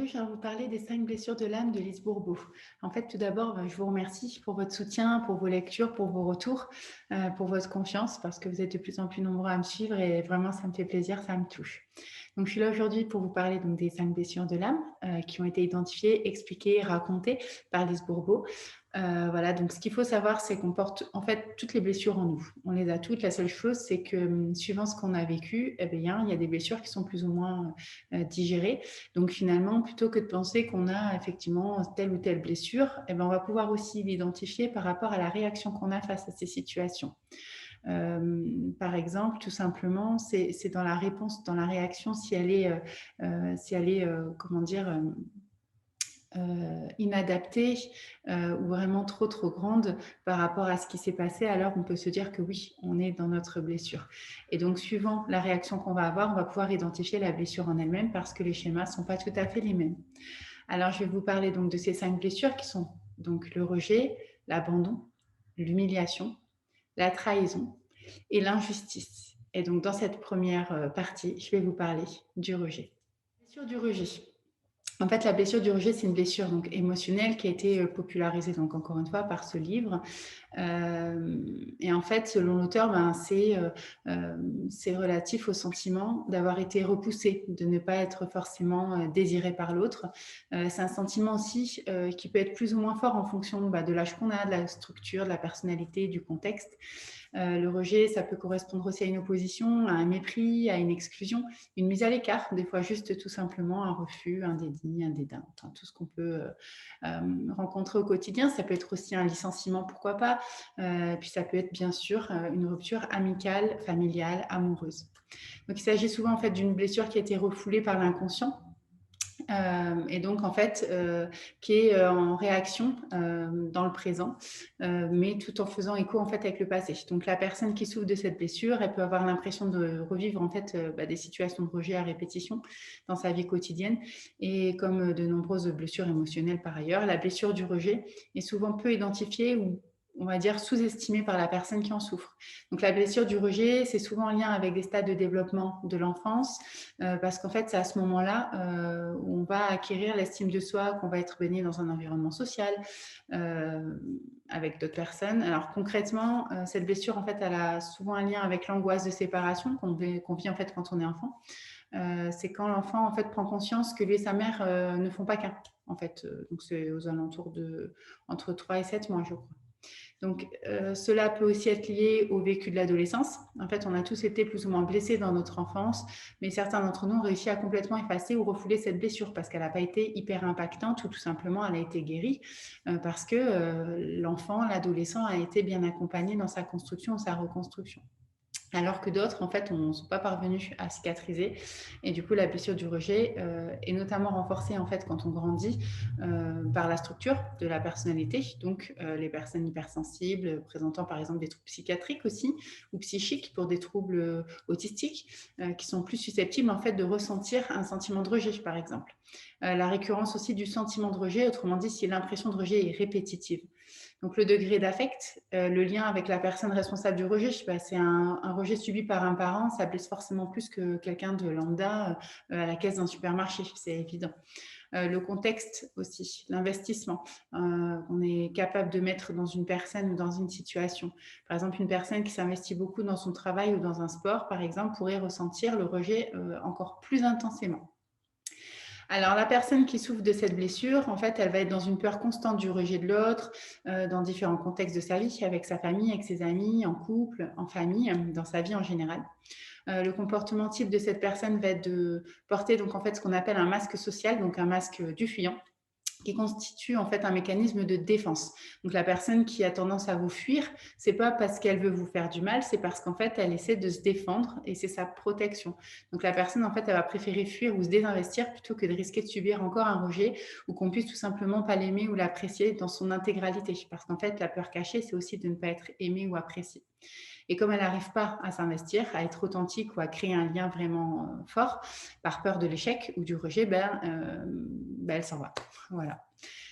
aujourd'hui, je viens vous parler des 5 blessures de l'âme de Lise Bourbeau. En fait, tout d'abord, je vous remercie pour votre soutien, pour vos lectures, pour vos retours, pour votre confiance, parce que vous êtes de plus en plus nombreux à me suivre et vraiment, ça me fait plaisir, ça me touche. Donc, je suis là aujourd'hui pour vous parler donc, des 5 blessures de l'âme qui ont été identifiées, expliquées, racontées par Lise Bourbeau. Voilà, donc ce qu'il faut savoir, c'est qu'on porte en fait toutes les blessures en nous. On les a toutes. La seule chose, c'est que suivant ce qu'on a vécu, eh bien, il y a des blessures qui sont plus ou moins digérées. Donc finalement, plutôt que de penser qu'on a effectivement telle ou telle blessure, eh bien, on va pouvoir aussi l'identifier par rapport à la réaction qu'on a face à ces situations. Par exemple, tout simplement, c'est dans la réponse, dans la réaction, si elle est comment dire, inadaptée ou vraiment trop grande par rapport à ce qui s'est passé, alors on peut se dire que oui, on est dans notre blessure. Et donc, suivant la réaction qu'on va avoir, on va pouvoir identifier la blessure en elle-même parce que les schémas ne sont pas tout à fait les mêmes. Alors, je vais vous parler donc de ces 5 blessures qui sont donc le rejet, l'abandon, l'humiliation, la trahison et l'injustice. Et donc, dans cette première partie, je vais vous parler du rejet. La blessure du rejet. En fait, la blessure du rejet, c'est une blessure donc émotionnelle qui a été popularisée donc encore une fois par ce livre. Et en fait, selon l'auteur, c'est relatif au sentiment d'avoir été repoussé, de ne pas être forcément désiré par l'autre. C'est un sentiment aussi qui peut être plus ou moins fort en fonction de l'âge qu'on a, de la structure, de la personnalité, du contexte. Le rejet, ça peut correspondre aussi à une opposition, à un mépris, à une exclusion, une mise à l'écart, des fois juste tout simplement un refus, un déni, un dédain, enfin, tout ce qu'on peut rencontrer au quotidien. Ça peut être aussi un licenciement, pourquoi pas. Puis ça peut être bien sûr une rupture amicale, familiale, amoureuse. Donc il s'agit souvent en fait d'une blessure qui a été refoulée par l'inconscient. Et donc en fait qui est en réaction dans le présent, mais tout en faisant écho en fait avec le passé. Donc la personne qui souffre de cette blessure, elle peut avoir l'impression de revivre en fait des situations de rejet à répétition dans sa vie quotidienne. Et comme de nombreuses blessures émotionnelles par ailleurs, la blessure du rejet est souvent peu identifiée ou on va dire sous-estimée par la personne qui en souffre. Donc la blessure du rejet, c'est souvent en lien avec des stades de développement de l'enfance, parce qu'en fait, c'est à ce moment-là où on va acquérir l'estime de soi, qu'on va être baigné dans un environnement social euh, avec d'autres personnes. Alors concrètement, cette blessure, en fait, elle a souvent un lien avec l'angoisse de séparation qu'on vit en fait quand on est enfant. C'est quand l'enfant en fait prend conscience que lui et sa mère ne font pas qu'un. En fait, donc c'est aux alentours de entre 3 et 7 mois, je crois. Donc, cela peut aussi être lié au vécu de l'adolescence. En fait, on a tous été plus ou moins blessés dans notre enfance, mais certains d'entre nous ont réussi à complètement effacer ou refouler cette blessure parce qu'elle n'a pas été hyper impactante ou tout simplement elle a été guérie parce que l'enfant, l'adolescent a été bien accompagné dans sa construction, sa reconstruction. Alors que d'autres, en fait, ne sont pas parvenus à cicatriser. Et du coup, la blessure du rejet est notamment renforcée, en fait, quand on grandit par la structure de la personnalité. Donc, les personnes hypersensibles, présentant par exemple des troubles psychiatriques aussi, ou psychiques pour des troubles autistiques, qui sont plus susceptibles, en fait, de ressentir un sentiment de rejet, par exemple. La récurrence aussi du sentiment de rejet, autrement dit, si l'impression de rejet est répétitive. Donc le degré d'affect, le lien avec la personne responsable du rejet, je sais pas, c'est un rejet subi par un parent, ça blesse forcément plus que quelqu'un de lambda à la caisse d'un supermarché, c'est évident. Le contexte aussi, l'investissement qu'on est capable de mettre dans une personne ou dans une situation. Par exemple, une personne qui s'investit beaucoup dans son travail ou dans un sport, par exemple, pourrait ressentir le rejet encore plus intensément. Alors, la personne qui souffre de cette blessure, en fait, elle va être dans une peur constante du rejet de l'autre, dans différents contextes de sa vie, avec sa famille, avec ses amis, en couple, en famille, dans sa vie en général. Le comportement type de cette personne va être de porter donc en fait ce qu'on appelle un masque social, donc un masque du fuyant, qui constitue en fait un mécanisme de défense. Donc la personne qui a tendance à vous fuir, c'est pas parce qu'elle veut vous faire du mal, c'est parce qu'en fait elle essaie de se défendre et c'est sa protection. Donc la personne en fait elle va préférer fuir ou se désinvestir plutôt que de risquer de subir encore un rejet ou qu'on puisse tout simplement pas l'aimer ou l'apprécier dans son intégralité. Parce qu'en fait la peur cachée c'est aussi de ne pas être aimé ou apprécié. Et comme elle n'arrive pas à s'investir, à être authentique ou à créer un lien vraiment fort, par peur de l'échec ou du rejet, elle s'en va. Voilà.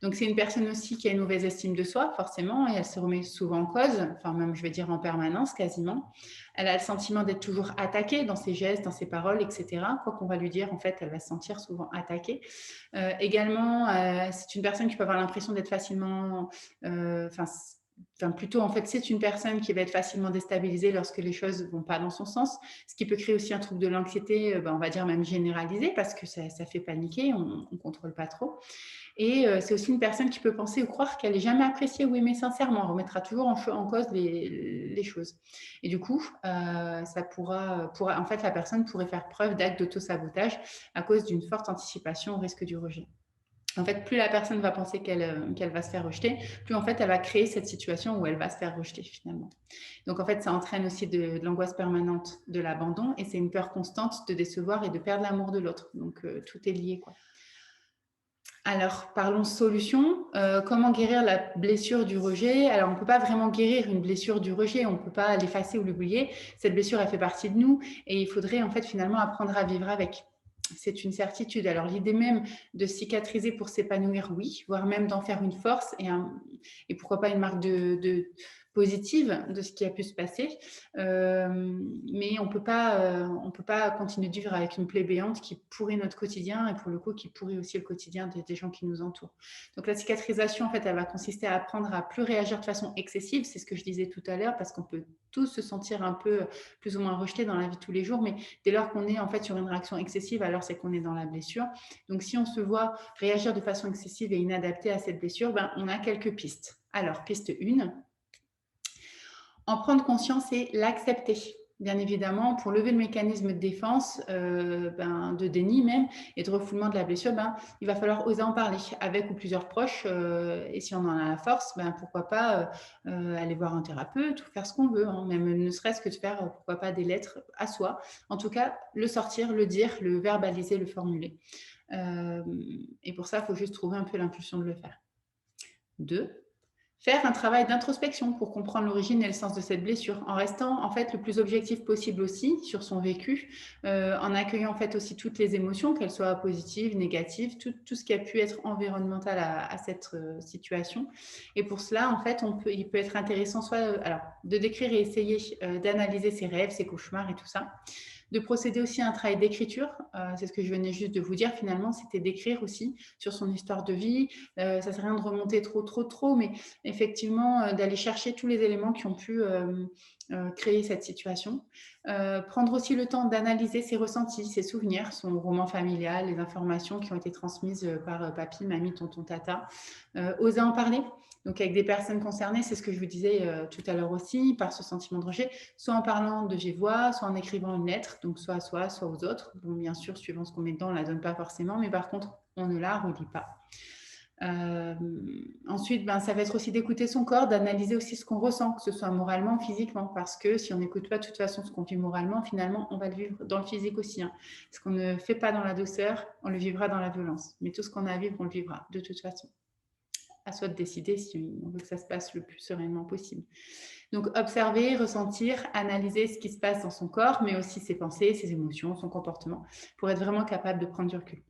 Donc, c'est une personne aussi qui a une mauvaise estime de soi, forcément, et elle se remet souvent en cause, enfin même, je vais dire, en permanence, quasiment. Elle a le sentiment d'être toujours attaquée dans ses gestes, dans ses paroles, etc. Quoi qu'on va lui dire, en fait, elle va se sentir souvent attaquée. Également, c'est une personne qui peut avoir l'impression d'être facilement... Enfin, plutôt, en fait, c'est une personne qui va être facilement déstabilisée lorsque les choses ne vont pas dans son sens, ce qui peut créer aussi un trouble de l'anxiété, on va dire même généralisé, parce que ça fait paniquer, on ne contrôle pas trop. Et c'est aussi une personne qui peut penser ou croire qu'elle n'est jamais appréciée ou aimée sincèrement. On remettra toujours en cause les choses. Et du coup, ça en fait, la personne pourrait faire preuve d'actes d'auto-sabotage à cause d'une forte anticipation au risque du rejet. En fait, plus la personne va penser qu'elle va se faire rejeter, plus en fait, elle va créer cette situation où elle va se faire rejeter finalement. Donc en fait, ça entraîne aussi de l'angoisse permanente de l'abandon et c'est une peur constante de décevoir et de perdre l'amour de l'autre. Donc tout est lié, quoi. Alors, parlons solution. Comment guérir la blessure du rejet? Alors, on ne peut pas vraiment guérir une blessure du rejet, on ne peut pas l'effacer ou l'oublier. Cette blessure, elle fait partie de nous et il faudrait en fait finalement apprendre à vivre avec. C'est une certitude. Alors, l'idée même de cicatriser pour s'épanouir, oui, voire même d'en faire une force et pourquoi pas une marque positive de ce qui a pu se passer. Mais on peut pas continuer de vivre avec une plaie béante qui pourrit notre quotidien et pour le coup qui pourrit aussi le quotidien des gens qui nous entourent. Donc la cicatrisation, en fait, elle va consister à apprendre à plus réagir de façon excessive. C'est ce que je disais tout à l'heure parce qu'on peut tous se sentir un peu plus ou moins rejeté dans la vie de tous les jours, mais dès lors qu'on est en fait sur une réaction excessive, alors c'est qu'on est dans la blessure. Donc si on se voit réagir de façon excessive et inadaptée à cette blessure, on a quelques pistes. Alors, piste 1, en prendre conscience et l'accepter. Bien évidemment, pour lever le mécanisme de défense, de déni même, et de refoulement de la blessure, il va falloir oser en parler avec ou plusieurs proches. Et si on en a la force, pourquoi pas aller voir un thérapeute ou faire ce qu'on veut, hein, même ne serait-ce que de faire, pourquoi pas, des lettres à soi. En tout cas, le sortir, le dire, le verbaliser, le formuler. Et pour ça, il faut juste trouver un peu l'impulsion de le faire. 2, faire un travail d'introspection pour comprendre l'origine et le sens de cette blessure, en restant en fait le plus objectif possible aussi sur son vécu, en accueillant en fait aussi toutes les émotions, qu'elles soient positives, négatives, tout ce qui a pu être environnemental à cette situation. Et pour cela, en fait, il peut être intéressant soit de décrire et essayer d'analyser ses rêves, ses cauchemars et tout ça. De procéder aussi à un travail d'écriture, c'est ce que je venais juste de vous dire finalement, c'était d'écrire aussi sur son histoire de vie. Ça ne sert à rien de remonter trop, mais effectivement d'aller chercher tous les éléments qui ont pu créer cette situation. Prendre aussi le temps d'analyser ses ressentis, ses souvenirs, son roman familial, les informations qui ont été transmises par papy, mamie, tonton, tata. Oser en parler, donc avec des personnes concernées, c'est ce que je vous disais tout à l'heure aussi, par ce sentiment de rejet, soit en parlant de vive voix, soit en écrivant une lettre, donc soit à soi, soit aux autres. Bon, bien sûr, suivant ce qu'on met dedans, on ne la donne pas forcément, mais par contre, on ne la relit pas. Ensuite, ça va être aussi d'écouter son corps, d'analyser aussi ce qu'on ressent, que ce soit moralement, physiquement, parce que si on n'écoute pas de toute façon ce qu'on vit moralement, finalement, on va le vivre dans le physique aussi. Hein. Ce qu'on ne fait pas dans la douceur, on le vivra dans la violence. Mais tout ce qu'on a à vivre, on le vivra de toute façon. À soi de décider si on veut que ça se passe le plus sereinement possible. Donc, observer, ressentir, analyser ce qui se passe dans son corps, mais aussi ses pensées, ses émotions, son comportement, pour être vraiment capable de prendre du recul.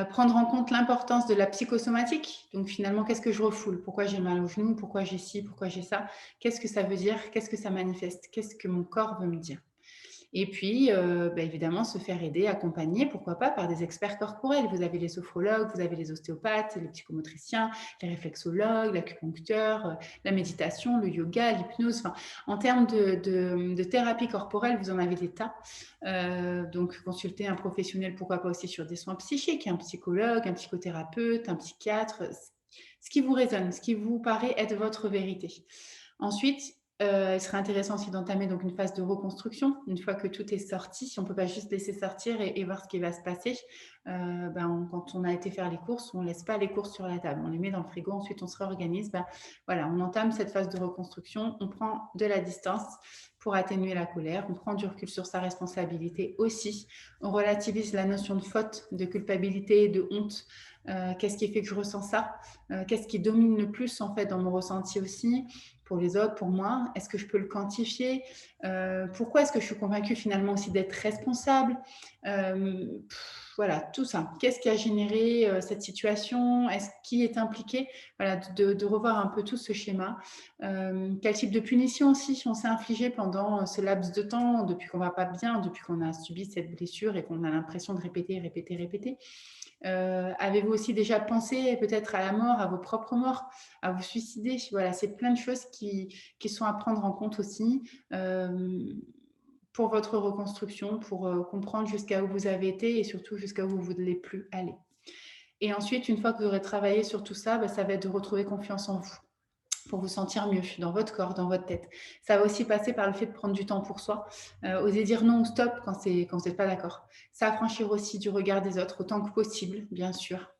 Prendre en compte l'importance de la psychosomatique. Donc finalement, qu'est-ce que je refoule? Pourquoi j'ai mal au genou? Pourquoi j'ai ci? Pourquoi j'ai ça? Qu'est-ce que ça veut dire? Qu'est-ce que ça manifeste? Qu'est-ce que mon corps veut me dire? Et puis, évidemment, se faire aider, accompagner, pourquoi pas, par des experts corporels. Vous avez les sophrologues, vous avez les ostéopathes, les psychomotriciens, les réflexologues, l'acupuncteur, la méditation, le yoga, l'hypnose. Enfin, en termes de thérapie corporelle, vous en avez des tas. Donc, consulter un professionnel, pourquoi pas aussi sur des soins psychiques, un psychologue, un psychothérapeute, un psychiatre, ce qui vous résonne, ce qui vous paraît être votre vérité. Ensuite, il serait intéressant aussi d'entamer donc une phase de reconstruction. Une fois que tout est sorti, on ne peut pas juste laisser sortir et voir ce qui va se passer. Quand on a été faire les courses, on ne laisse pas les courses sur la table. On les met dans le frigo, ensuite on se réorganise. On entame cette phase de reconstruction. On prend de la distance pour atténuer la colère. On prend du recul sur sa responsabilité aussi. On relativise la notion de faute, de culpabilité et de honte Qu'est-ce qui fait que je ressens ça? Qu'est-ce qui domine le plus en fait dans mon ressenti aussi, pour les autres, pour moi? Est-ce que je peux le quantifier? Pourquoi est-ce que je suis convaincue finalement aussi d'être responsable? Voilà, tout ça. Qu'est-ce qui a généré cette situation? Qui est impliqué? Voilà, de revoir un peu tout ce schéma. Quel type de punition aussi on s'est infligé pendant ce laps de temps, depuis qu'on va pas bien, depuis qu'on a subi cette blessure et qu'on a l'impression de répéter, répéter, répéter. Avez-vous aussi déjà pensé peut-être à la mort, à vos propres morts, à vous suicider? Voilà, c'est plein de choses qui sont à prendre en compte aussi pour votre reconstruction, pour comprendre jusqu'à où vous avez été et surtout jusqu'à où vous ne voulez plus aller. Et ensuite, une fois que vous aurez travaillé sur tout ça, ça va être de retrouver confiance en vous pour vous sentir mieux dans votre corps, dans votre tête. Ça va aussi passer par le fait de prendre du temps pour soi, oser dire non ou stop quand vous n'êtes pas d'accord. S'affranchir aussi du regard des autres autant que possible, bien sûr.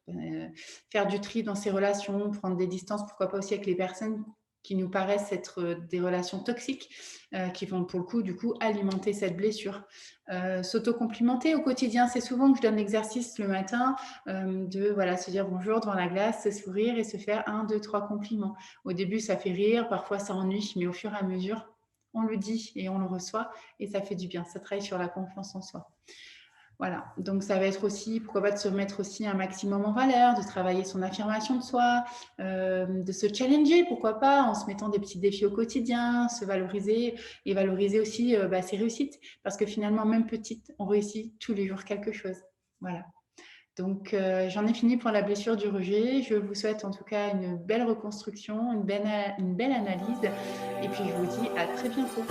Faire du tri dans ses relations, prendre des distances, pourquoi pas aussi avec les personnes qui nous paraissent être des relations toxiques, qui vont pour le coup, du coup, alimenter cette blessure. S'auto-complimenter au quotidien, c'est souvent que je donne l'exercice le matin de voilà, se dire bonjour devant la glace, se sourire et se faire 1, 2, 3 compliments. Au début, ça fait rire, parfois ça ennuie, mais au fur et à mesure, on le dit et on le reçoit et ça fait du bien. Ça travaille sur la confiance en soi. Voilà, donc ça va être aussi, pourquoi pas, de se remettre aussi un maximum en valeur, de travailler son affirmation de soi, de se challenger, pourquoi pas, en se mettant des petits défis au quotidien, se valoriser et valoriser aussi ses réussites. Parce que finalement, même petite, on réussit tous les jours quelque chose. Voilà. Donc, j'en ai fini pour la blessure du rejet. Je vous souhaite en tout cas une belle reconstruction, une belle analyse. Et puis, je vous dis à très bientôt.